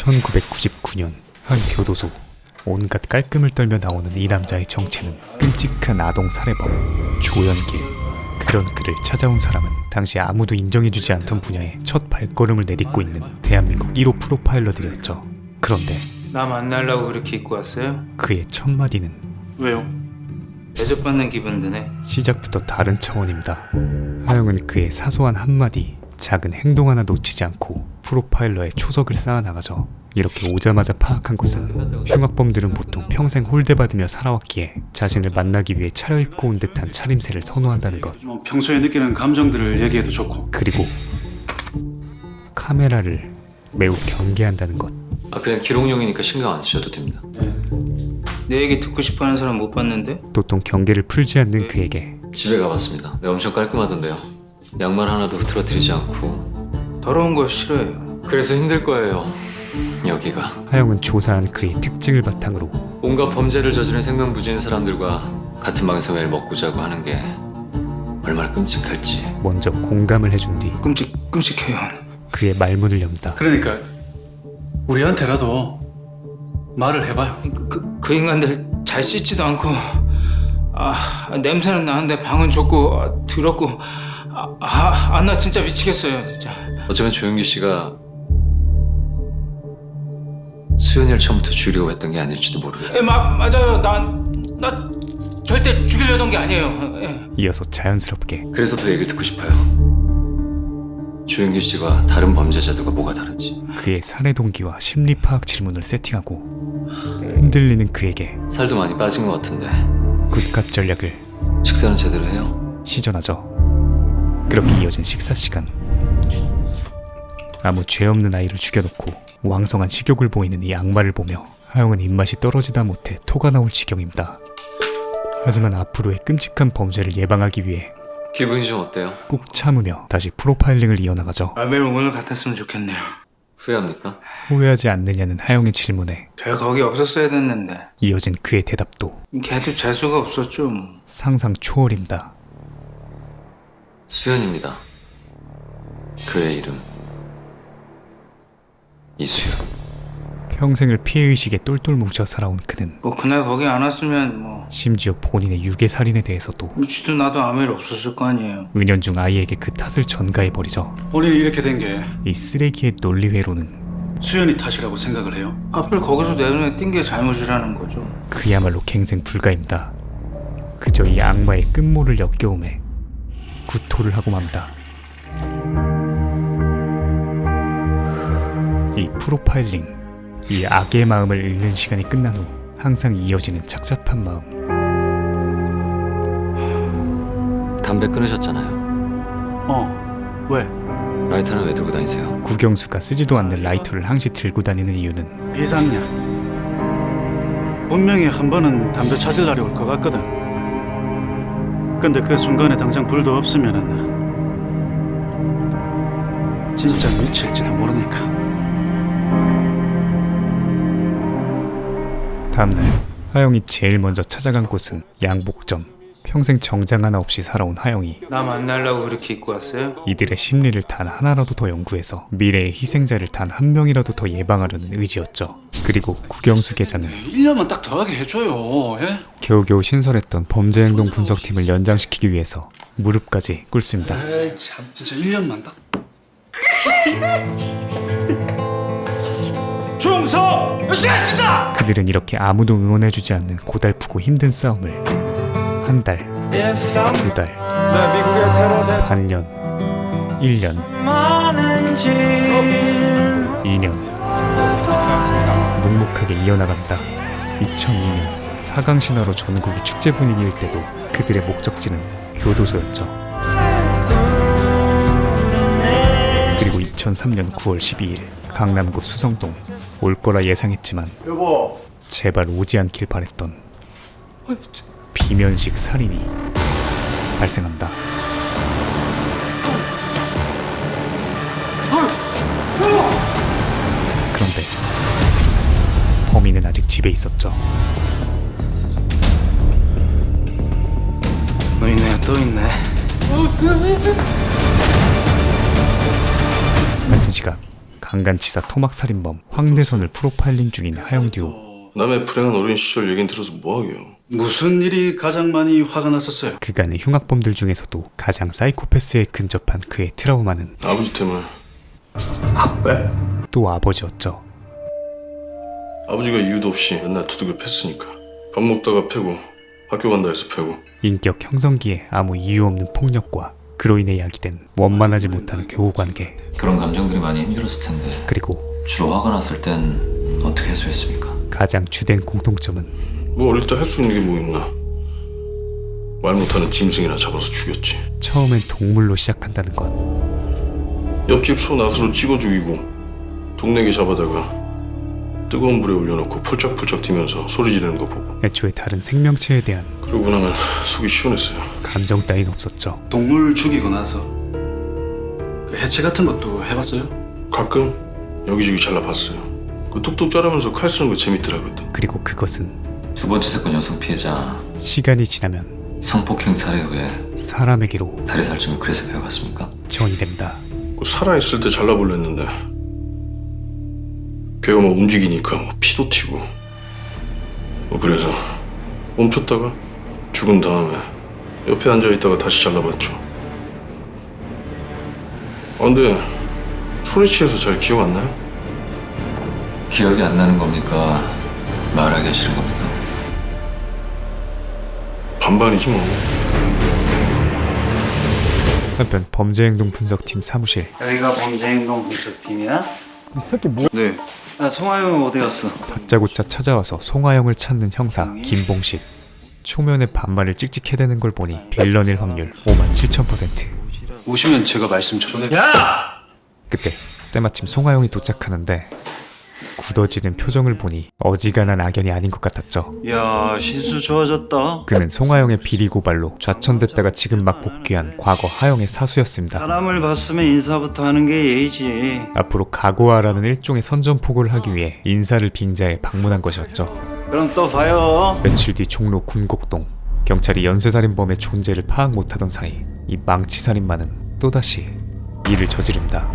1999년 한 교도소. 온갖 깔끔을 떨며 나오는 이 남자의 정체는 끔찍한 아동 살해범 조연길. 그런 그를 찾아온 사람은 당시 아무도 인정해주지 않던 분야에 첫 발걸음을 내딛고 있는 대한민국 1호 프로파일러들이었죠. 그런데 나 만나려고 그렇게 입고 왔어요? 그의 첫 마디는 왜요? 대접받는 기분 드네. 시작부터 다른 차원입니다. 하영은 그의 사소한 한마디, 작은 행동 하나 놓치지 않고 프로파일러의 초석을 쌓아나가죠. 이렇게 오자마자 파악한 것은 흉악범들은 보통 평생 홀대받으며 살아왔기에 자신을 만나기 위해 차려입고 온 듯한 차림새를 선호한다는 것. 평소에 느끼는 감정들을 얘기해도 좋고. 그리고 카메라를 매우 경계한다는 것. 그냥 기록용이니까 신경 안 쓰셔도 됩니다. 내 얘기 듣고 싶어하는 사람 못 봤는데? 도통 경계를 풀지 않는 그에게 집에 가봤습니다. 네, 엄청 깔끔하던데요. 양말 하나도 흐트러뜨리지 않고. 더러운 거 싫어해요. 그래서 힘들 거예요. 여기가. 하영은 조사한 그의 특징을 바탕으로 온갖 범죄를 저지른 생명부지인 사람들과 같은 방에서 매일 먹고 자고 하는 게 얼마나 끔찍할지. 먼저 공감을 해준 뒤 끔찍해요. 그의 말문을 연다. 그러니까 우리한테라도 말을 해봐요. 그 인간들 잘 씻지도 않고 냄새는 나는데 방은 좁고 더럽고 나 진짜 미치겠어요 진짜. 어쩌면 조윤기 씨가 수연이를 처음부터 죽이려고 했던 게 아닐지도 모르겠어요. 맞아요. 나 절대 죽이려던 게 아니에요. 이어서 자연스럽게 그래서 더 얘기를 듣고 싶어요. 조윤기 씨가 다른 범죄자들과 뭐가 다른지. 그의 살해 동기와 심리 파악 질문을 세팅하고 흔들리는 그에게 살도 많이 빠진 것 같은데 굿값 전략을 식사는 제대로 해요? 시전하죠. 그렇게 이어진 식사 시간. 아무 죄 없는 아이를 죽여놓고 왕성한 식욕을 보이는 이 악마를 보며 하영은 입맛이 떨어지다 못해 토가 나올 지경입니다. 하지만 앞으로의 끔찍한 범죄를 예방하기 위해 기분이 좀 어때요? 꾹 참으며 다시 프로파일링을 이어나가죠. 매일 오늘 같았으면 좋겠네요. 후회합니까? 후회하지 않느냐는 하영의 질문에 제가 거기 없었어야 됐는데. 이어진 그의 대답도 걔도 재수가 없었죠. 상상 초월입니다. 수연입니다. 그의 이름 이수연. 평생을 피해의식에 똘똘 뭉쳐 살아온 그는 그날 거기 안 왔으면 심지어 본인의 유괴살인에 대해서도 쥐도 나도 아무 일 없었을 거 아니에요. 은연중 아이에게 그 탓을 전가해버리죠. 본인이 이렇게 된 게 이 쓰레기의 논리회로는 수연이 탓이라고 생각을 해요? 하필 거기서 내 눈에 띈 게 잘못이라는 거죠. 그야말로 갱생 불가입니다. 그저 이 악마의 끝모를 역겨움에 구토를 하고 맙니다. 이 프로파일링, 이 악의 마음을 읽는 시간이 끝난 후 항상 이어지는 착잡한 마음. 담배 끊으셨잖아요. 왜? 라이터는 왜 들고 다니세요? 국영수가 쓰지도 않는 라이터를 항시 들고 다니는 이유는 비상이야. 분명히 한 번은 담배 찾을 날이 올 것 같거든. 근데 그 순간에 당장 불도 없으면은 진짜 미칠지도 모르니까. 다음날 하영이 제일 먼저 찾아간 곳은 양복점. 평생 정장 하나 없이 살아온 하영이 나 만나려고 그렇게 입고 왔어요? 이들의 심리를 단 하나라도 더 연구해서 미래의 희생자를 단 한 명이라도 더 예방하려는 의지였죠. 그리고 국영수 계장은 1년만 딱 더하게 해줘요. 예? 겨우겨우 신설했던 범죄행동 분석팀을 연장시키기 위해서 무릎까지 꿇습니다. 에이 참 진짜 1년만 딱. 충성! 열심히 하겠습니다! 그들은 이렇게 아무도 응원해주지 않는 고달프고 힘든 싸움을 한 달, 두 달, 반년, 1년, 2년 묵묵하게 이어나간다. 2002년 4강 신화로 전국이 축제 분위기일 때도 그들의 목적지는 교도소였죠. 그리고 2003년 9월 12일 강남구 수성동. 올 거라 예상했지만 여보 제발 오지 않길 바랬던 비면식 살인이 발생합니다. 그런데 범인은 아직 집에 있었죠. 너 있네 또 있네. 같은 시각 강간치사 토막살인범 황대선을 프로파일링 중인 하영 듀오. 남의 불행한 어린 시절 얘긴 들어서 뭐하게요. 무슨 일이 가장 많이 화가 났었어요? 그간의 흉악범들 중에서도 가장 사이코패스에 근접한 그의 트라우마는 아버지 때문에. 또 아버지였죠. 아버지가 이유도 없이 맨날 두들겨 팼으니까. 밥 먹다가 패고 학교 간다 해서 패고. 인격 형성기에 아무 이유 없는 폭력과 그로 인해 야기된 원만하지 못한 교우관계, 그런 감정들이 많이 힘들었을 텐데 그리고 주로 화가 났을 땐 어떻게 해소했습니까? 가장 주된 공통점은 뭐 어릴 때 할 수 있는 게 뭐 있나. 말 못하는 짐승이나 잡아서 죽였지. 처음엔 동물로 시작한다는 것. 옆집 소 낫으로 찍어 죽이고 동네 개 잡아다가 뜨거운 불에 올려놓고 폴짝폴짝 뛰면서 소리 지르는 거 보고. 애초에 다른 생명체에 대한 그러고 나면 속이 시원했어요. 감정 따윈 없었죠. 동물 죽이고 나서 그 해체 같은 것도 해봤어요? 가끔 여기저기 잘라봤어요. 그 뚝뚝 자르면서 칼 쓰는 거 재밌더라거든. 그리고 그것은 두 번째 사건 여성 피해자 시간이 지나면 성폭행 살해에 의해 사람에게로 다리 살점을 그래서 배워갔습니까? 지원이 됩니다. 살아있을 때 잘라볼려 했는데 걔가 막 움직이니까 뭐 피도 튀고 뭐 그래서 멈췄다가 죽은 다음에 옆에 앉아있다가 다시 잘라봤죠. 근데 술에 취해서 잘 기억 안 나요? 기억이 안 나는 겁니까? 말하기 싫은 겁니까? 반반이지 뭐. 한편 범죄행동 분석팀 사무실. 여기가 범죄행동 분석팀이야? 이 새끼 뭐? 네. 아, 송하영 어디 갔어? 다짜고짜 찾아와서 송하영을 찾는 형사 김봉식. 초면에 반말을 찍찍해대는 걸 보니 빌런일 확률 57,000%. 오시면 제가 말씀 전해. 그때 때마침 송하영이 도착하는데 굳어지는 표정을 보니 어지간한 악연이 아닌 것 같았죠. 야, 신수 좋아졌다. 그는 송하영의 비리 고발로 좌천됐다가 지금 막 복귀한 과거 하영의 사수였습니다. 사람을 봤으면 인사부터 하는 게 예의지. 앞으로 각오하라는 일종의 선전포고를 하기 위해 인사를 빙자해 방문한 것이었죠. 그럼 또 봐요. 며칠 뒤 종로 군곡동. 경찰이 연쇄살인범의 존재를 파악 못하던 사이 이 망치살인마는 또다시 일을 저지른다.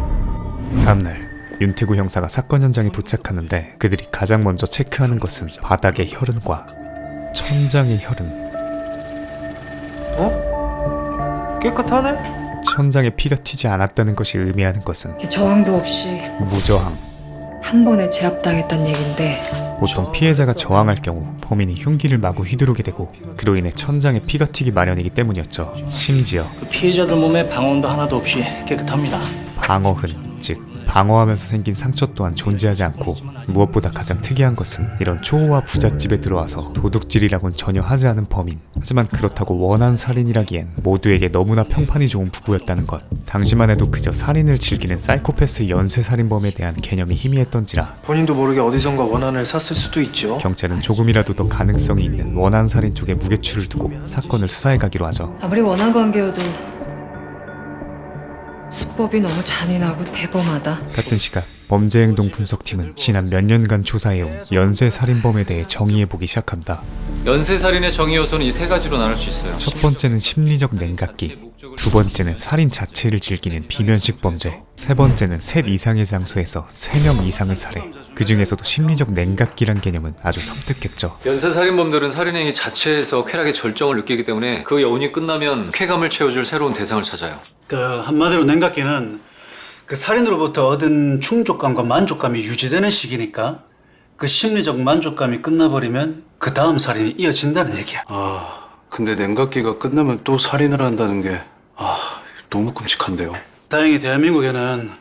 다음날 윤태구 형사가 사건 현장에 도착하는데 그들이 가장 먼저 체크하는 것은 바닥의 혈흔과 천장의 혈흔. 깨끗하네? 천장에 피가 튀지 않았다는 것이 의미하는 것은 저항도 없이 무저항. 한 번에 제압당했단 얘긴데 보통 피해자가 저항할 경우 범인이 흉기를 마구 휘두르게 되고 그로 인해 천장에 피가 튀기 마련이기 때문이었죠. 심지어 그 피해자들 몸에 방언도 하나도 없이 깨끗합니다. 방어흔, 즉 방어하면서 생긴 상처 또한 존재하지 않고 무엇보다 가장 특이한 것은 이런 초호화 부잣집에 들어와서 도둑질이라곤 전혀 하지 않은 범인. 하지만 그렇다고 원한 살인이라기엔 모두에게 너무나 평판이 좋은 부부였다는 것. 당시만 해도 그저 살인을 즐기는 사이코패스 연쇄살인범에 대한 개념이 희미했던지라 본인도 모르게 어디선가 원한을 샀을 수도 있죠. 경찰은 조금이라도 더 가능성이 있는 원한 살인 쪽에 무게추를 두고 사건을 수사해 가기로 하죠. 아무리 원한 관계여도 수법이 너무 잔인하고 대범하다. 같은 시각 범죄행동 분석팀은 지난 몇 년간 조사해온 연쇄살인범에 대해 정의해보기 시작합니다. 연쇄살인의 정의 요소는 이 세 가지로 나눌 수 있어요. 첫 번째는 심리적 냉각기, 두 번째는 살인 자체를 즐기는 비면식 범죄, 세 번째는 셋 이상의 장소에서 3명 이상을 살해. 그 중에서도 심리적 냉각기란 개념은 아주 섬뜩했죠. 연쇄살인범들은 살인행위 자체에서 쾌락의 절정을 느끼기 때문에 그 여운이 끝나면 쾌감을 채워줄 새로운 대상을 찾아요. 그 한마디로 냉각기는 그 살인으로부터 얻은 충족감과 만족감이 유지되는 시기니까 그 심리적 만족감이 끝나버리면 그 다음 살인이 이어진다는 얘기야. 근데 냉각기가 끝나면 또 살인을 한다는 게 너무 끔찍한데요. 다행히 대한민국에는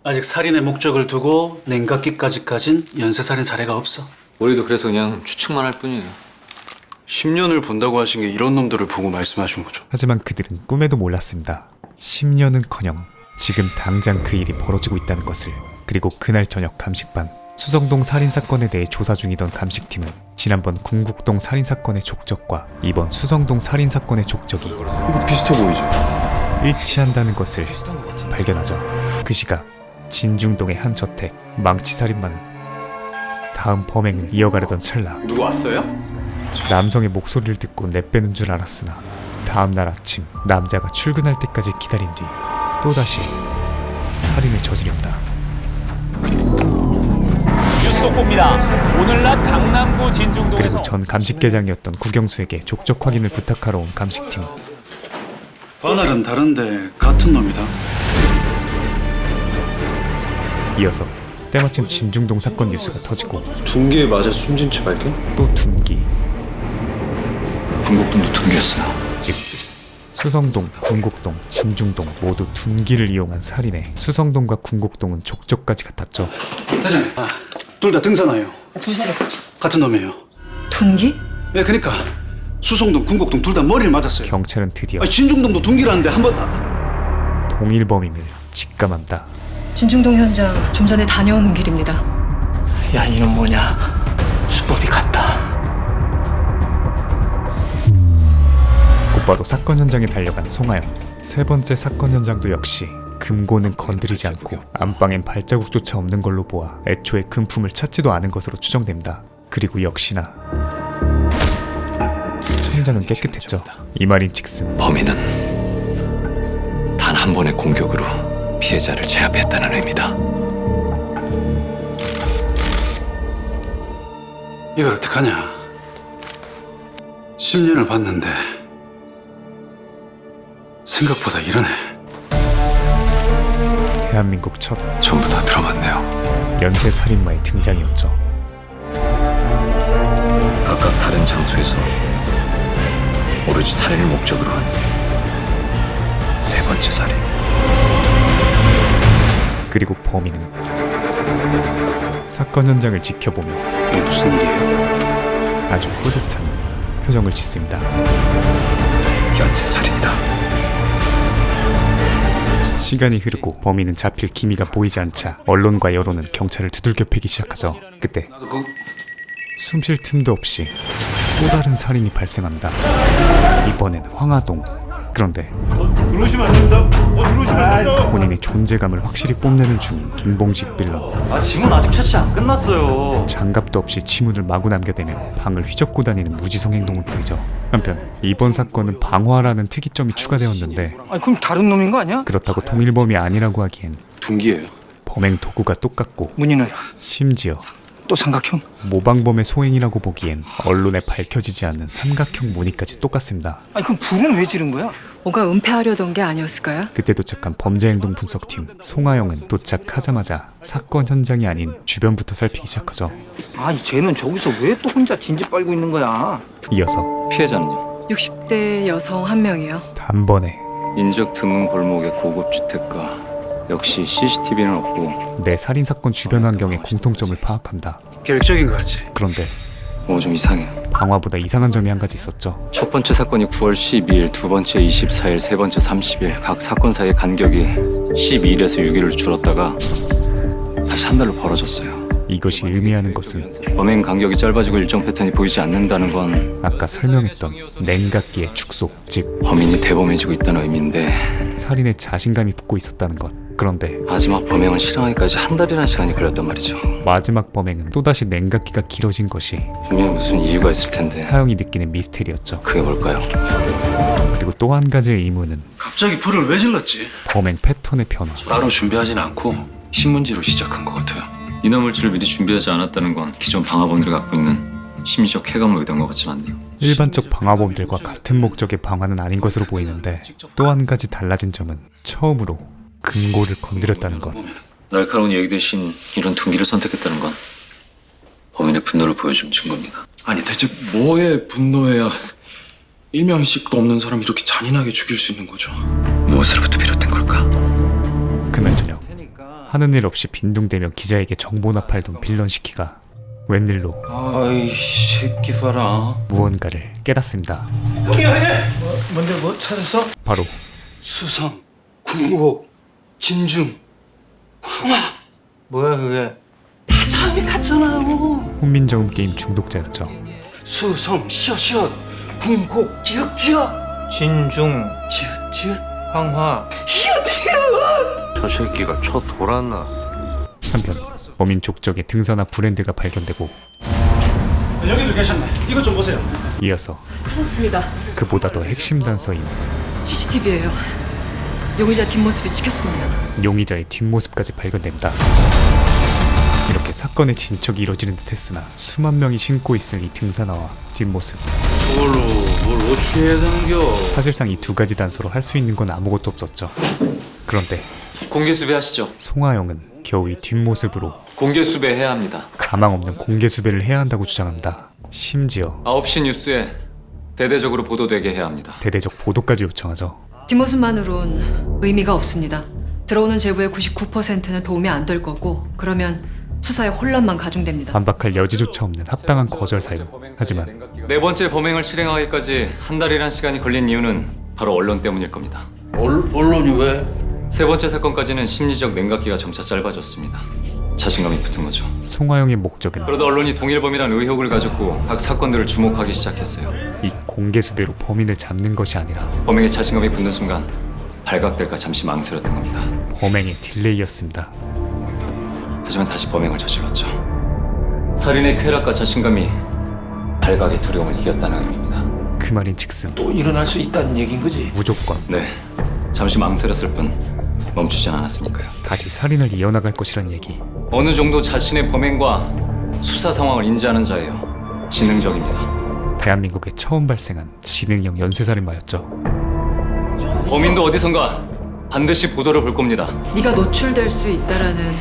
아직 살인의 목적을 두고 냉각기까지 가진 연쇄살인 사례가 없어. 우리도 그래서 그냥 추측만 할 뿐이에요. 10년을 본다고 하신 게 이런 놈들을 보고 말씀하신 거죠. 하지만 그들은 꿈에도 몰랐습니다. 10년은커녕 지금 당장 그 일이 벌어지고 있다는 것을. 그리고 그날 저녁 감식반, 수성동 살인사건에 대해 조사 중이던 감식팀은 지난번 궁곡동 살인사건의 족적과 이번 수성동 살인사건의 족적이 이거 비슷해 보이죠? 일치한다는 것을 발견하죠. 그 시각 진중동의 한 저택, 망치살인마는 다음 범행을 이어가려던 찰나 누구 왔어요? 남성의 목소리를 듣고 내빼는 줄 알았으나 다음날 아침 남자가 출근할 때까지 기다린 뒤 또다시 살인을 저지른다. 속보입니다. 오늘 낮 강남구 그리고 진중동에서 전 감식계장이었던 국영수에게 족적 확인을 부탁하러 온 감식팀. 관할은 다른데 같은 놈이다. 이어서 때마침 진중동 사건 뉴스가 터지고 둔기에 맞아 숨진 채 발견? 또 둔기, 군곡동도 둔기였어요. 즉 수성동, 군곡동, 진중동 모두 둔기를 이용한 살인에 수성동과 군곡동은 족적까지 같았죠. 대장님, 둘 다 등산화요. 둘째 같은 놈이에요. 둔기? 예, 그러니까 수성동, 군곡동 둘 다 머리를 맞았어요. 경찰은 드디어 진중동도 둔기라는데 한번 동일 범인을 직감합니다. 진중동 현장 좀 전에 다녀오는 길입니다. 야, 이놈 뭐냐? 수법이 같다. 곧바로 사건 현장에 달려간 송하영. 세 번째 사건 현장도 역시 금고는 건드리지 않고 안방엔 발자국조차 없는 걸로 보아 애초에 금품을 찾지도 않은 것으로 추정됩니다. 그리고 역시나 천장은 깨끗했죠. 이 말인즉슨 범인은 단 한 번의 공격으로 피해자를 제압했다는 의미다. 이걸 어떡하냐. 10년을 봤는데 생각보다 이러네. 대한민국 첫 전부 다 들어맞네요. 연쇄살인마의 등장이었죠. 각각 다른 장소에서 오로지 살인을 목적으로 한 세 번째 살인. 그리고 범인은 사건 현장을 지켜보며 이게 무슨 일이에요? 아주 뿌듯한 표정을 짓습니다. 연쇄살인이다. 시간이 흐르고 범인은 잡힐 기미가 보이지 않자 언론과 여론은 경찰을 두들겨 패기 시작하죠. 그때 숨 쉴 틈도 없이 또 다른 살인이 발생합니다. 이번엔 황화동. 그런데 본인의 존재감을 확실히 뽐내는 중인 김봉식 빌런. 지문 아직 채취 안 끝났어요. 장갑도 없이 지문을 마구 남겨대며 방을 휘젓고 다니는 무지성 행동을 보이죠. 한편 이번 사건은 방화라는 특이점이 추가되었는데 그럼 다른 놈인 거 아니야? 그렇다고 동일범이 아니라고 하기엔 둔기예요. 범행 도구가 똑같고 문희는 심지어 또 삼각형? 모방범의 소행이라고 보기엔 언론에 밝혀지지 않는 삼각형 무늬까지 똑같습니다. 그럼 불은 왜 지른 거야? 뭔가 은폐하려던 게 아니었을까요? 그때 도착한 범죄행동 분석팀 송하영은 도착하자마자 사건 현장이 아닌 주변부터 살피기 시작하죠. 쟤는 저기서 왜 또 혼자 진지 빨고 있는 거야? 이어서 피해자는요? 60대 여성 한 명이요. 단번에 인적 드문 골목의 고급 주택가. 역시 CCTV는 없고 내 살인사건 주변 환경의 공통점을 파악한다. 계획적인 거 같지? 그런데 좀 이상해. 방화보다 이상한 점이 한 가지 있었죠. 첫 번째 사건이 9월 12일, 두 번째 24일, 세 번째 30일. 각 사건 사이의 간격이 12일에서 6일을 줄었다가 다시 한 달로 벌어졌어요. 이것이 의미하는 것은 범행 간격이 짧아지고 일정 패턴이 보이지 않는다는 건 아까 설명했던 냉각기의 축소, 즉 범인이 대범해지고 있다는 의미인데 살인에 자신감이 붙고 있었다는 것. 그런데 마지막 범행을 실행하기까지 한 달이라는 시간이 걸렸단 말이죠. 마지막 범행은 또다시 냉각기가 길어진 것이 분명히 무슨 이유가 있을 텐데 하영이 느끼는 미스테리였죠. 그게 뭘까요? 그리고 또 한 가지의 의문은 갑자기 불을 왜 질렀지? 범행 패턴의 변화. 따로 준비하진 않고 신문지로 시작한 것 같아요. 인화물질을 미리 준비하지 않았다는 건 기존 방화범들이 갖고 있는 심리적 쾌감을 의도한 것 같진 않네요. 일반적 방화범들과 같은 목적의 방화는 아닌 것으로 보이는데 또 한 가지 달라진 점은 처음으로 금고를 건드렸다는 것. 날카로운 얘기 대신 이런 둔기를 선택했다는 건 범인의 분노를 보여준 증거입니다. 아니 대체 뭐에 분노해야 일명의식도 없는 사람이 이렇게 잔인하게 죽일 수 있는 거죠? 무엇으로부터 비롯된 걸까? 그날 저녁 하는 일 없이 빈둥대며 기자에게 정보나 팔던 빌런 시키가 웬일로 아이 새끼 봐라. 무언가를 깨닫습니다. 뭔데 뭐 찾았어? 바로 수성, 군곡, 진중, 황화. 뭐야 그게? 다 처음에 갔잖아요. 혼민정음 게임 중독자였죠. 수성, 시엇, 군곡, 기억, 진중, 지읒, 황화. 저 새끼가 쳐 돌았나? 한편 범인 족적의 등산화 브랜드가 발견되고 여기도 계셨네. 이것 좀 보세요. 이어서 찾았습니다. 그보다 더 핵심 단서인 CCTV예요. 용의자 뒷모습이 찍혔습니다. 용의자의 뒷모습까지 발견됩니다. 이렇게 사건의 진척이 이뤄지는 듯 했으나 수만 명이 신고 있을 이 등산화와 뒷모습, 저걸로 뭘 어떻게 해야 되는겨? 사실상 이 두 가지 단서로 할 수 있는 건 아무것도 없었죠. 그런데 공개 수배하시죠. 송하영은 겨우 이 뒷모습으로 공개 수배해야 합니다. 가망 없는 공개 수배를 해야 한다고 주장합니다. 심지어 9시 뉴스에 대대적으로 보도되게 해야 합니다. 대대적 보도까지 요청하죠. 뒷모습만으론 의미가 없습니다. 들어오는 제보의 99%는 도움이 안 될 거고 그러면 수사에 혼란만 가중됩니다. 반박할 여지조차 없는 합당한 거절 사유. 하지만 네 번째 범행을 실행하기까지 한 달이란 시간이 걸린 이유는 바로 언론 때문일 겁니다. 언론이 왜? 세 번째 사건까지는 심리적 냉각기가 점차 짧아졌습니다. 자신감이 붙은 거죠. 송하영의 목적은 그러다 언론이 동일범이란 의혹을 가졌고 각 사건들을 주목하기 시작했어요. 이 공개 수배로 범인을 잡는 것이 아니라 범행에 자신감이 붙는 순간 발각될까 잠시 망설였던 겁니다. 범행의 딜레이였습니다. 하지만 다시 범행을 저질렀죠. 살인의 쾌락과 자신감이 발각의 두려움을 이겼다는 의미입니다. 그 말인즉슨 또 일어날 수 있다는 얘긴 거지. 무조건 네, 잠시 망설였을 뿐 멈추진 않았으니까요. 다시 살인을 이어나갈 것이란 얘기. 어느 정도 자신의 범행과 수사 상황을 인지하는 자예요. 지능적입니다. 대한민국에 처음 발생한 지능형 연쇄살인마였죠. 범인도 어디선가 반드시 보도를 볼 겁니다. 네가 노출될 수 있다라는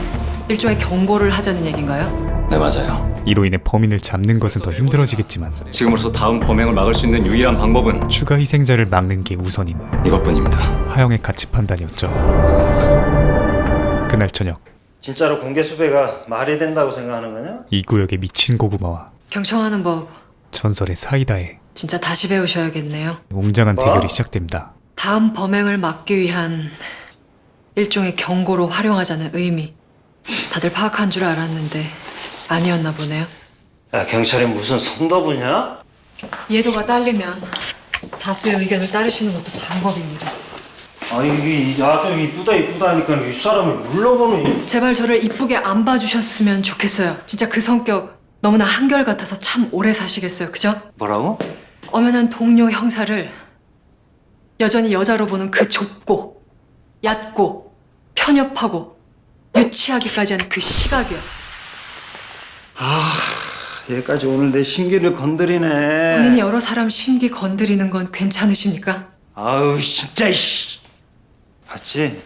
일종의 경고를 하자는 얘긴가요? 네, 맞아요. 이로 인해 범인을 잡는 것은 더 힘들어지겠지만 지금으로서 다음 범행을 막을 수 있는 유일한 방법은 추가 희생자를 막는 게 우선인 이것뿐입니다. 하영의 가치 판단이었죠. 그날 저녁 진짜로 공개 수배가 말이 된다고 생각하는 거냐? 이 구역의 미친 고구마와 경청하는 법 전설의 사이다의 진짜 다시 배우셔야겠네요. 웅장한 대결이 시작됩니다. 다음 범행을 막기 위한 일종의 경고로 활용하자는 의미. 다들 파악한 줄 알았는데 아니었나 보네요. 야, 경찰이 무슨 성도부냐? 이해도가 딸리면 다수의 의견을 따르시는 것도 방법입니다. 아, 이게 아주 이쁘다 하니까 이 사람을 물러보는. 제발 저를 이쁘게 안 봐주셨으면 좋겠어요. 진짜 그 성격 너무나 한결같아서 참 오래 사시겠어요. 그죠? 뭐라고? 엄연한 동료 형사를 여전히 여자로 보는 그 좁고 얕고 편협하고 유치하기까지 한 그 시각이요. 얘까지 오늘 내 심기를 건드리네. 본인이 여러 사람 심기 건드리는 건 괜찮으십니까? 아우 진짜 이씨. 봤지?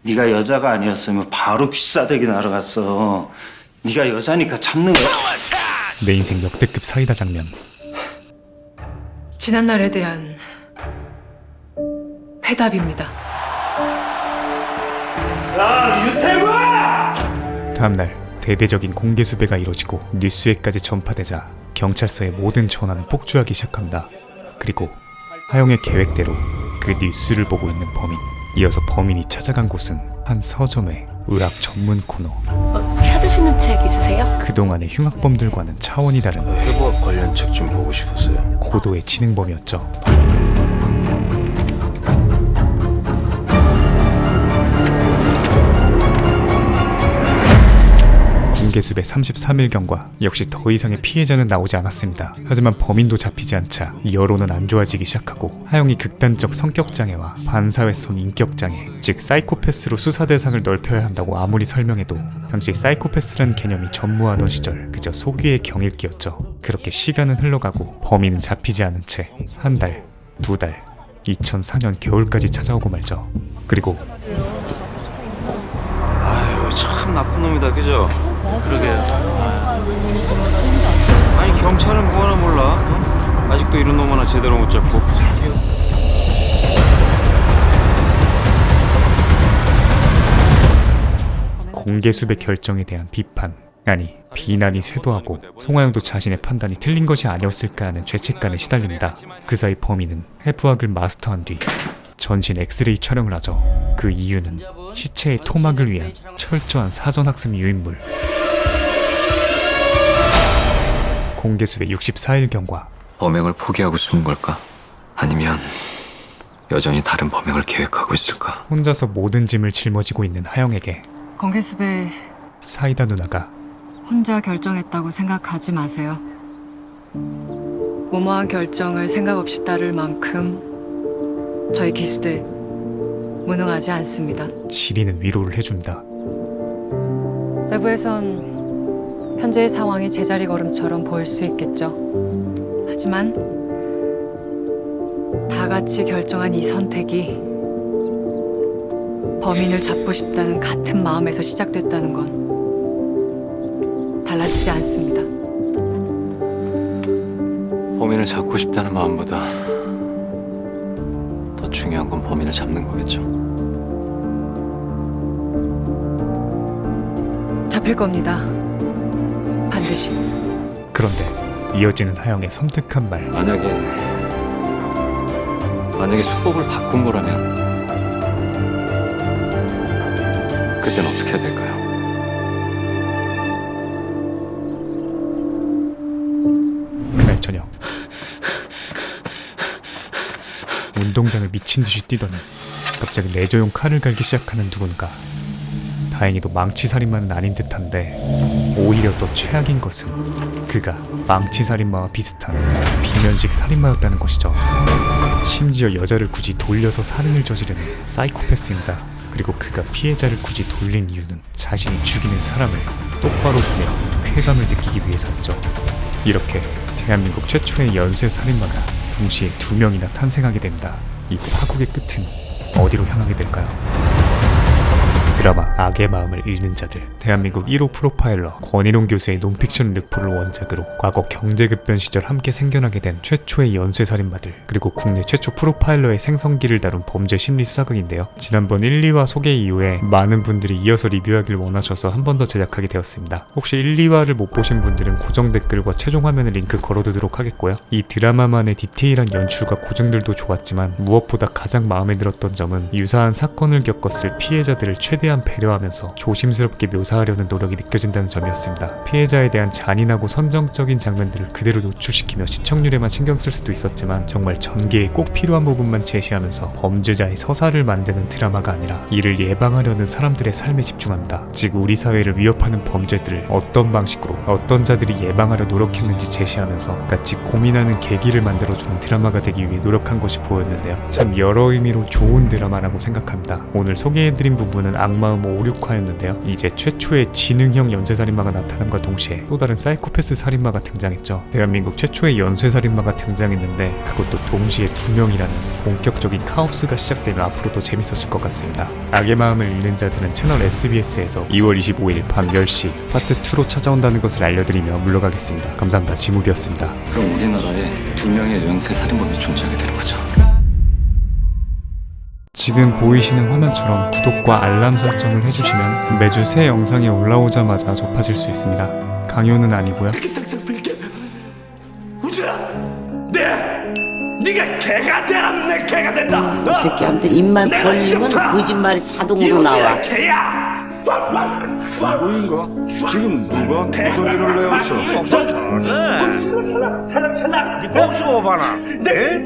네가 여자가 아니었으면 바로 귀싸대기 날아갔어. 네가 여자니까 참는 거야. 내 인생 역대급 사이다 장면. 지난날에 대한 회답입니다. 야 유태구! 다음날 대대적인 공개 수배가 이뤄지고 뉴스에까지 전파되자 경찰서의 모든 전화는 폭주하기 시작합니다. 그리고 하영의 계획대로 그 뉴스를 보고 있는 범인. 이어서 범인이 찾아간 곳은 한 서점의 의학 전문 코너. 찾으시는 책 있으세요? 그동안의 흉악범들과는 차원이 다른 해부학 관련 책 좀 보고 싶었어요. 고도의 지능범이었죠. 공개수배 33일경과 역시 더 이상의 피해자는 나오지 않았습니다. 하지만 범인도 잡히지 않자 여론은 안 좋아지기 시작하고 하영이 극단적 성격장애와 반사회성 인격장애, 즉 사이코패스로 수사 대상을 넓혀야 한다고 아무리 설명해도 당시 사이코패스라는 개념이 전무하던 시절 그저 소귀의 경일기였죠. 그렇게 시간은 흘러가고 범인은 잡히지 않은 채 한 달, 두 달, 2004년 겨울까지 찾아오고 말죠. 그리고 아유 참 나쁜 놈이다 그죠? 그러게요. 아니 경찰은 뭐 하나 몰라? 어? 아직도 이런 놈 하나 제대로 못 잡고. 공개 수배 결정에 대한 비판, 아니 비난이 쇄도하고 송하영도 자신의 판단이 틀린 것이 아니었을까 하는 죄책감에 시달립니다. 그 사이 범인은 해부학을 마스터한 뒤 전신 엑스레이 촬영을 하죠. 그 이유는 시체의 토막을 위한 철저한 사전학습 유인물. 공개 수배 64일경과 범행을 포기하고 숨은 걸까? 아니면 여전히 다른 범행을 계획하고 있을까? 혼자서 모든 짐을 짊어지고 있는 하영에게 공개수배 사이다 누나가 혼자 결정했다고 생각하지 마세요. 무모한 결정을 생각 없이 따를 만큼 저희 기수대 무능하지 않습니다. 지리는 위로를 해줍니다. 외부에선 현재의 상황이 제자리 걸음처럼 보일 수 있겠죠. 하지만 다 같이 결정한 이 선택이 범인을 잡고 싶다는 같은 마음에서 시작됐다는 건 달라지지 않습니다. 범인을 잡고 싶다는 마음보다 더 중요한 건 범인을 잡는 거겠죠. 잡힐 겁니다. 반드시. 그런데 이어지는 하영의 섬뜩한 말. 만약에 수법을 바꾼 거라면 그땐 어떻게 해야 될까요? 그날 저녁 운동장을 미친 듯이 뛰더니 갑자기 레저용 칼을 갈기 시작하는 누군가. 다행히도 망치살인마는 아닌 듯한데 오히려 더 최악인 것은 그가 망치살인마와 비슷한 비면식 살인마였다는 것이죠. 심지어 여자를 굳이 돌려서 살인을 저지르는 사이코패스입니다. 그리고 그가 피해자를 굳이 돌린 이유는 자신이 죽이는 사람을 똑바로 보며 쾌감을 느끼기 위해서였죠. 이렇게 대한민국 최초의 연쇄 살인마가 동시에 2명이나 탄생하게 된다. 이 파국의 끝은 어디로 향하게 될까요? 드라마 악의 마음을 읽는 자들. 대한민국 1호 프로파일러 권일용 교수의 논픽션 르포를 원작으로 과거 경제급변 시절 함께 생겨나게 된 최초의 연쇄살인마들, 그리고 국내 최초 프로파일러의 생성기를 다룬 범죄 심리 수사극인데요. 지난번 1, 2화 소개 이후에 많은 분들이 이어서 리뷰하길 원하셔서 한 번 더 제작하게 되었습니다. 혹시 1, 2화를 못 보신 분들은 고정 댓글과 최종 화면에 링크 걸어두도록 하겠고요. 이 드라마만의 디테일한 연출과 고증들도 좋았지만 무엇보다 가장 마음에 들었던 점은 유사한 사건을 겪었을 피해자들을 최대한 배려하면서 조심스럽게 묘사하려는 노력이 느껴진다는 점이었습니다. 피해자에 대한 잔인하고 선정적인 장면들을 그대로 노출시키며 시청률에만 신경 쓸 수도 있었지만 정말 전개에 꼭 필요한 부분만 제시하면서 범죄자의 서사를 만드는 드라마가 아니라 이를 예방하려는 사람들의 삶에 집중한다. 즉 우리 사회를 위협하는 범죄들을 어떤 방식으로 어떤 자들이 예방하려 노력했는지 제시하면서 같이 고민하는 계기를 만들어주는 드라마가 되기 위해 노력한 것이 보였는데요. 참 여러 의미로 좋은 드라마라고 생각합니다. 오늘 소개해드린 부분은 악마음 5, 6화였는데요. 이제 최초의 지능형 연쇄살인마가 나타남과 동시에 또 다른 사이코패스 살인마가 등장했죠. 대한민국 최초의 연쇄살인마가 등장했는데 그것도 동시에 2명이라는 본격적인 카오스가 시작되면 앞으로 더 재밌어질 것 같습니다. 악의 마음을 읽는 자들은 채널 SBS에서 2월 25일 밤 10시 파트 2로 찾아온다는 것을 알려드리며 물러가겠습니다. 감사합니다. 지무비였습니다. 그럼 우리나라에 2명의 연쇄 살인범이 존재하게 되는 거죠. 지금 보이시는 화면처럼 구독과 알람 설정을 해주시면 매주 새 영상이 올라오자마자 접하실 수 있습니다. 강요는 아니고요. 네가 개가 되라면 내 개가 된다. 이 새끼한테 입만 벌리면 거짓말이 자동으로 나와. 개야. 누구인가? 지금 누가 소리를 내었어? 살락. 네 봉수 봐라.